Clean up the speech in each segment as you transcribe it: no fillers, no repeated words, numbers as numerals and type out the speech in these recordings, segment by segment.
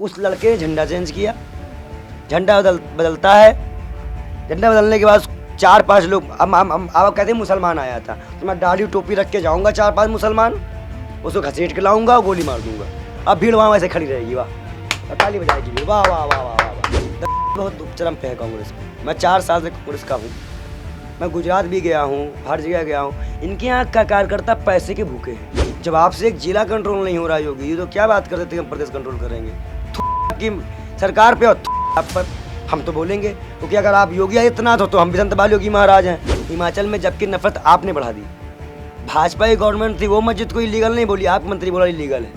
उस लड़के ने झंडा चेंज किया, झंडा बदलता है। झंडा बदलने के बाद 4-5 लोग अब कहते हैं मुसलमान आया था, तो मैं दाढ़ी टोपी रख के जाऊंगा 4-5 मुसलमान, उसको घसीट के लाऊंगा और गोली मार दूंगा। अब भीड़ वहाँ वैसे खड़ी रहेगी, वाह, ताली बजाएगी भीड़, वाह वाह वाह वाह वाह। बहुत चरम पे है कांग्रेस। मैं 4 साल से कांग्रेस का हूँ, मैं गुजरात भी गया हूँ, हर जगह गया हूँ। इनके यहाँ का कार्यकर्ता पैसे के भूखे हैं। जब आपसे एक जिला कंट्रोल नहीं हो रहा योगी, ये तो क्या बात करते थे हम प्रदेश कंट्रोल करेंगे की सरकार पे और आप पर हम तो बोलेंगे, क्योंकि अगर आप योगी आदित्यनाथ हो तो हम भी संतबाल योगी महाराज हैं। हिमाचल में जबकि नफरत आपने बढ़ा दी, भाजपा की गवर्नमेंट थी, वो मस्जिद को इलीगल नहीं बोली, आप मंत्री बोला इलीगल है,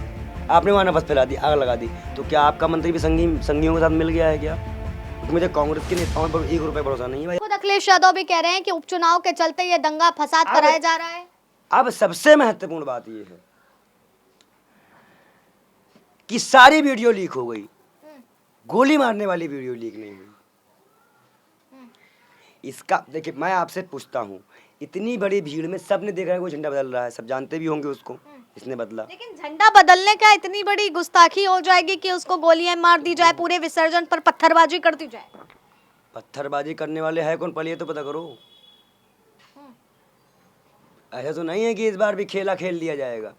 आपने वहाँ नफरत फैला दी, आग लगा दी। तो क्या आपका मंत्री भी संगियों के साथ मिल गया है क्या? मुझे कांग्रेस के नेताओं पर 1 रुपए भरोसा नहीं है भाई। खुद अखिलेश यादव भी कह रहे हैं कि उपचुनाव के चलते ये दंगा फसाद कराया जा रहा है। अब सबसे महत्वपूर्ण बात ये है कि सारी वीडियो लीक हो गई, गोली मारने वाली वीडियो लीक नहीं हुई। इसका देखिए, मैं आपसे पूछता हूँ, इतनी बड़ी भीड़ में सबने देखा है वो झंडा बदल रहा है, सब जानते भी होंगे उसको, इसने बदला। लेकिन झंडा बदलने का इतनी बड़ी गुस्ताखी हो जाएगी कि उसको गोलियां मार दी जाए, पूरे विसर्जन पर पत्थरबाजी कर दी जाए। पत्थरबाजी करने वाले है कौन, पहले ये तो पता करो। ऐसा तो नहीं है कि इस बार भी खेला खेल दिया जाएगा।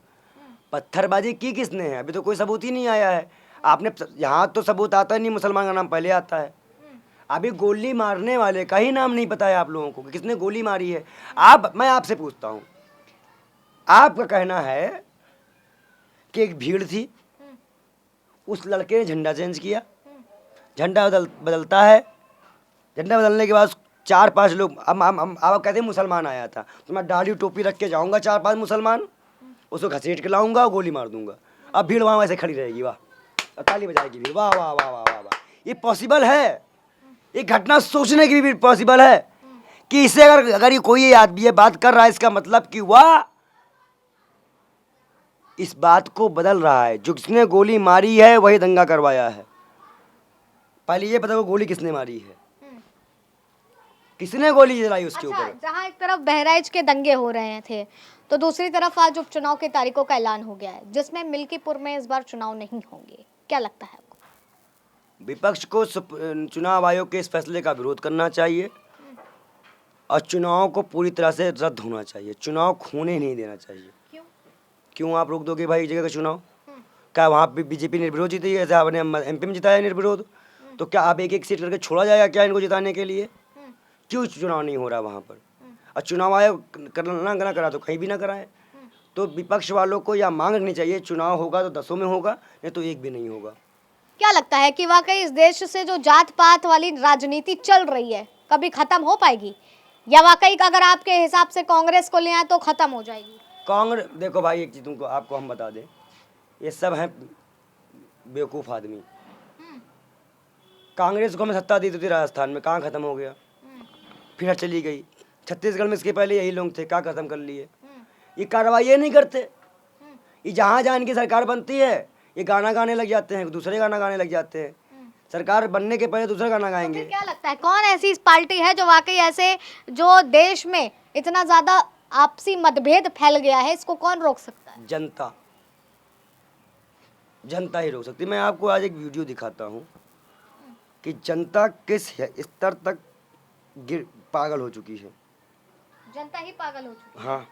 पत्थरबाजी की किसने है? अभी तो कोई सबूत ही नहीं आया है। आपने यहाँ तो सबूत आता ही नहीं, मुसलमान का नाम पहले आता है। अभी गोली मारने वाले का ही नाम नहीं पता है आप लोगों को कि किसने गोली मारी है। मैं आपसे पूछता हूँ, आपका कहना है कि एक भीड़ थी, उस लड़के ने झंडा चेंज किया, झंडा बदलता है। झंडा बदलने के बाद 4-5 लोग अब कहते हैं मुसलमान आया था, तो मैं दाढ़ी टोपी रख के जाऊंगा 4-5 मुसलमान, उसको घसीट के लाऊंगा और गोली मार दूंगा। अब भीड़ वहाँ वैसे खड़ी रहेगी, वाह, ताली बजाएगी भीड़, वाह वाह वाह वाह वाह वाह। ये पॉसिबल है, ये घटना सोचने की भी पॉसिबल है कि इससे अगर ये कोई आदमी ये बात कर रहा है, इसका मतलब कि वह इस बात को बदल रहा है, जो किसने गोली मारी है वही दंगा करवाया है। पहले ये बताओ गोली किसने मारी है, किसने गोली चलाई उसके ऊपर। जहाँ एक तरफ बहराइच के दंगे हो रहे थे, तो दूसरी तरफ आज उपचुनाव की तारीखों का ऐलान हो गया है, जिसमें मिल्कीपुर में इस बार चुनाव नहीं होंगे। क्या लगता है आपको? विपक्ष को चुनाव आयोग के इस फैसले का विरोध करना चाहिए और चुनाव को पूरी तरह से रद्द होना चाहिए। चुनाव खोने नहीं देना चाहिए। क्यों आप रोक दोगे भाई एक जगह का चुनाव? क्या वहाँ पे बीजेपी निर्विरोध जीती है, जैसे आपने एमपी में जिताया निर्विरोध, तो क्या आप एक सीट करके छोड़ा जाएगा क्या इनको जिताने के लिए? क्यों चुनाव नहीं हो रहा वहाँ पर? और चुनाव आयोग ना करा तो कहीं भी ना कराए। तो विपक्ष वालों को यह मांग रखनी चाहिए, चुनाव होगा तो 10 में होगा, नहीं तो एक भी नहीं होगा। क्या लगता है कि वाकई इस देश से जो जात पात वाली राजनीति चल रही है कभी खत्म हो पाएगी, या वाकई अगर आपके हिसाब से कांग्रेस को ले आए तो खत्म हो जाएगी? कांग्रेस देखो भाई, एक चीज तुमको आपको हम बता दें, ये सब हैं बेवकूफ़ आदमी। कांग्रेस को हमें सत्ता दी थी राजस्थान में, कहाँ खत्म हो गया, फिर चली गई। छत्तीसगढ़ में इसके पहले यही लोग थे, कहाँ खत्म कर लिए। ये कार्रवाई नहीं करते, ये जहाँ जहाँ इनकी सरकार बनती है ये गाना गाने लग जाते हैं, दूसरे गाना गाने लग जाते हैं। सरकार बनने के पहले दूसरा गाना गाएंगे। तो क्या लगता है कौन ऐसी पार्टी है जो वाकई ऐसे, जो देश में इतना ज्यादा आपसी मतभेद फैल गया है, इसको कौन रोक सकता है? जनता, जनता ही रोक सकती है। मैं आपको आज एक वीडियो दिखाता हूँ कि जनता किस स्तर तक पागल हो चुकी है। जनता ही पागल हो चुकी है। हाँ,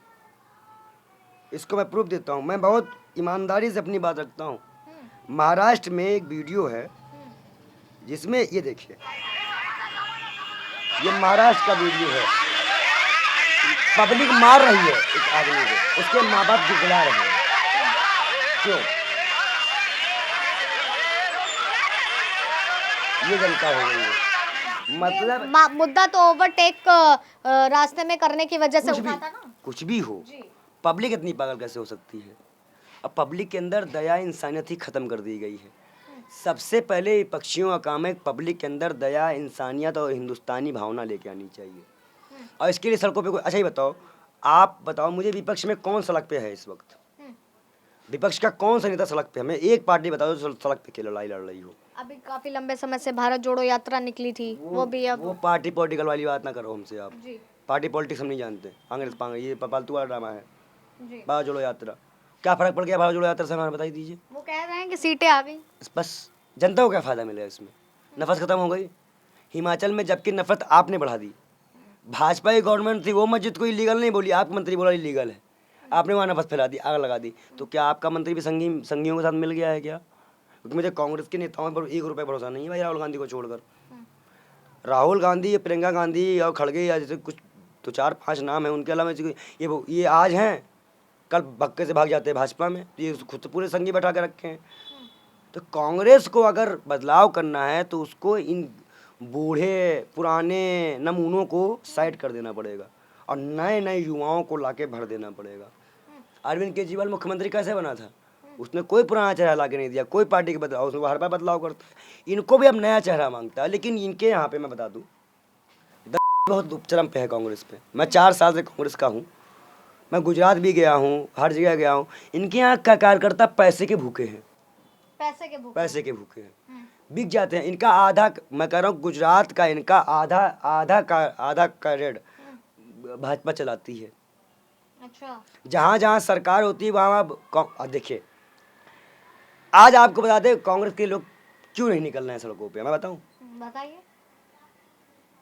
इसको मैं प्रूफ देता हूँ। मैं बहुत ईमानदारी से अपनी बात रखता हूँ। महाराष्ट्र में एक वीडियो है जिसमें ये देखिए, ये महाराष्ट्र का वीडियो है, पब्लिक मार रही है एक आदमी को, उसके माँ बाप गिड़गिड़ा रहे हैं। क्यों? ये जनता हो गई है। मतलब मुद्दा तो ओवरटेक रास्ते में करने की वजह से उठा था ना। कुछ भी हो, पब्लिक इतनी पागल कैसे हो सकती है? अब पब्लिक के अंदर दया इंसानियत ही खत्म कर दी गई है। सबसे पहले विपक्षियों का काम है पब्लिक के अंदर दया, इंसानियत और हिंदुस्तानी भावना लेके आनी चाहिए। और इसके लिए सड़कों पे कोई, अच्छा ही बताओ, आप बताओ मुझे, विपक्ष में कौन सड़क पे है इस वक्त? विपक्ष का कौन सा नेता सड़क पे? हमें एक पार्टी बताओ जो सड़क पे की लड़ाई लड़ रही हो। अभी काफी लंबे समय से भारत जोड़ो यात्रा निकली थी, वो भी अब वो पार्टी पॉलिटिकल वाली बात ना करो हमसे आप जी। पार्टी पॉलिटिक्स हम नहीं जानते। कांग्रेस पांग्रेस ये फालतू वाला ड्रामा है। जी। भारत जोड़ो यात्रा, क्या फर्क पड़ गया भारत जोड़ो यात्रा से? हमें बताई दीजिए। वो कह रहे हैं कि सीटें आ गई। बस जनता को क्या फ़ायदा मिलेगा इसमें? नफरत खत्म हो गई हिमाचल में, जबकि नफरत आपने बढ़ा दी। भाजपा की गवर्नमेंट थी, वो मस्जिद को इलीगल नहीं बोली, आपका मंत्री बोला इलीगल है, आपने वहाँ नफरत फैला दी, आग लगा दी। तो क्या आपका मंत्री भी संघियों के साथ मिल गया है क्या? क्योंकि मुझे कांग्रेस के नेताओं पर 1 रुपये भरोसा नहीं है भाई, राहुल गांधी को छोड़कर। राहुल गांधी, प्रियंका गांधी और खड़गे या जैसे कुछ तो 4-5 नाम है, उनके अलावा ये आज हैं, कल भक्के से भाग जाते हैं भाजपा में। ये खुद पूरे संगी बैठा के रखे हैं। तो कांग्रेस को अगर बदलाव करना है तो उसको इन बूढ़े पुराने नमूनों को साइड कर देना पड़ेगा और नए नए युवाओं को लाके भर देना पड़ेगा। अरविंद केजरीवाल मुख्यमंत्री कैसे बना था? उसने कोई पुराना चेहरा लाके नहीं दिया, कोई पार्टी के बदलाव, उसमें हर बार बदलाव करता है। इनको भी अब नया चेहरा मांगता है, लेकिन इनके यहाँ पे मैं बता दूँ बहुत चरम पे है कांग्रेस पे। मैं 4 साल से कांग्रेस का हूँ, मैं गुजरात भी गया हूँ, हर जगह गया हूँ। इनके यहाँ का कार्यकर्ता पैसे के भूखे हैं, पैसे के भूखे हैं, बिक जाते हैं। इनका आधा, मैं कह रहा हूँ गुजरात का इनका आधा कैडेट भाजपा चलाती है। अच्छा। जहाँ जहाँ सरकार होती है वहाँ देखिए, आज आपको बता दें कांग्रेस के लोग क्यों नहीं निकल रहे हैं सड़कों पे, मैं बताऊँ? बताइए।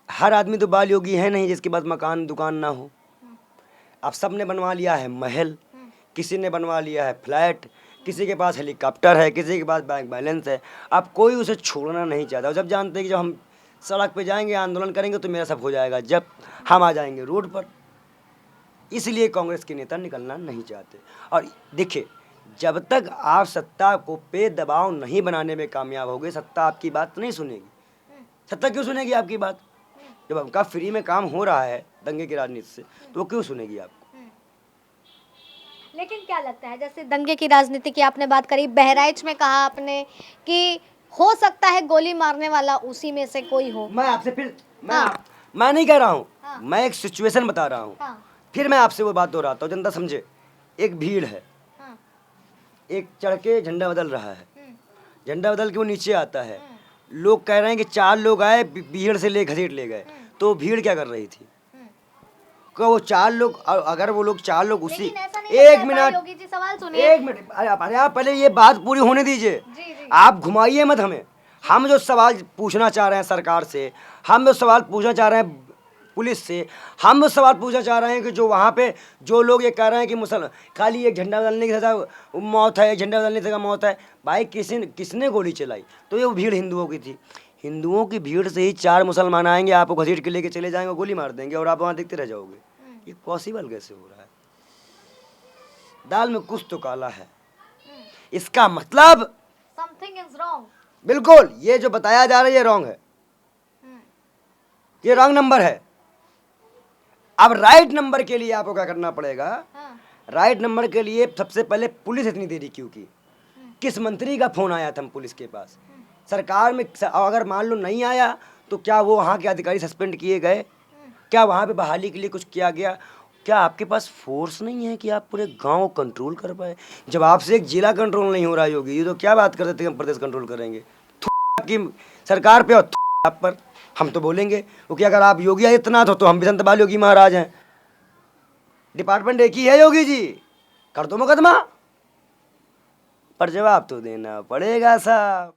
हर आदमी तो बाल योगी है नहीं जिसके पास मकान दुकान ना हो। अब सब ने बनवा लिया है महल, किसी ने बनवा लिया है फ्लैट, किसी के पास हेलीकॉप्टर है, किसी के पास बैंक बैलेंस है। अब कोई उसे छोड़ना नहीं चाहता। जब जानते हैं कि जब हम सड़क पे जाएंगे, आंदोलन करेंगे तो मेरा सब हो जाएगा, जब हम आ जाएंगे रोड पर। इसलिए कांग्रेस के नेता निकलना नहीं चाहते। और देखिए, जब तक आप सत्ता को पे दबाव नहीं बनाने में कामयाब होगे, सत्ता आपकी बात नहीं सुनेगी। सत्ता क्यों सुनेगी आपकी बात? जब आपका फ्री में काम हो रहा है दंगे की राजनीति से, तो वो क्यों सुनेगी आपको? लेकिन क्या लगता है, जैसे दंगे की राजनीति की आपने बात करी, बहराइच में कहा आपने कि हो सकता है गोली मारने वाला उसी में से कोई हो। मैं आपसे फिर हाँ। मैं नहीं कह रहा हूँ, हाँ। मैं एक सिचुएशन बता रहा हूँ। हाँ। फिर मैं आपसे वो बात दोहराता हूँ, जनता समझे। एक भीड़ है, हाँ। एक चढ़ के झंडा बदल रहा है, झंडा बदल के वो नीचे आता है। लोग कह रहे हैं कि 4 लोग आए, भीड़ से ले घसीट ले गए। तो भीड़ क्या कर रही थी? क्या वो 4 लोग, अगर वो लोग 4 लोग उसी, एक मिनट, योगी जी सवाल सुनिए। 1 मिनट, अरे आप पहले ये बात पूरी होने दीजिए। आप घुमाइए मत हमें। हम जो सवाल पूछना चाह रहे हैं सरकार से, हम जो सवाल पूछना चाह रहे हैं पुलिस से, हम जो सवाल पूछना चाह रहे हैं कि जो वहाँ पे जो लोग ये कह रहे हैं कि मुसलमान खाली एक झंडा बदलने की सजा मौत है, एक झंडा बदलने की सजा मौत है। भाई किसने गोली चलाई? तो ये भीड़ हिंदुओं की थी। हिंदुओं की भीड़ से ही 4 मुसलमान आएंगे, आपको घसीट के लेके चले जाएंगे, गोली मार देंगे और आप वहाँ देखते रह जाओगे। ये पॉसिबल कैसे हो रहा है? दाल में कुछ तो काला है। इसका मतलब समथिंग इज रॉन्ग। बिल्कुल, ये जो बताया जा रहा है ये रॉन्ग है, ये रॉन्ग नंबर है। अब राइट नंबर के लिए आपको क्या करना पड़ेगा? राइट नंबर के लिए सबसे पहले पुलिस इतनी देरी क्यों की? किस मंत्री का फोन आया था पुलिस के पास? सरकार में अगर मान लो नहीं आया तो क्या वो वहाँ के अधिकारी सस्पेंड किए गए? क्या वहाँ पे बहाली के लिए कुछ किया गया? क्या आपके पास फोर्स नहीं है कि आप पूरे गांव को कंट्रोल कर पाए? जब आपसे एक जिला कंट्रोल नहीं हो रहा योगी जी, तो क्या बात करते थे हम प्रदेश कंट्रोल करेंगे? आपकी सरकार पे और आप पर हम तो बोलेंगे, क्योंकि अगर आप योगी आदित्यनाथ हो तो हम भी संत बाल योगी महाराज हैं। डिपार्टमेंट एक ही है योगी जी, कर दो मुकदमा, पर जवाब तो देना पड़ेगा साहब।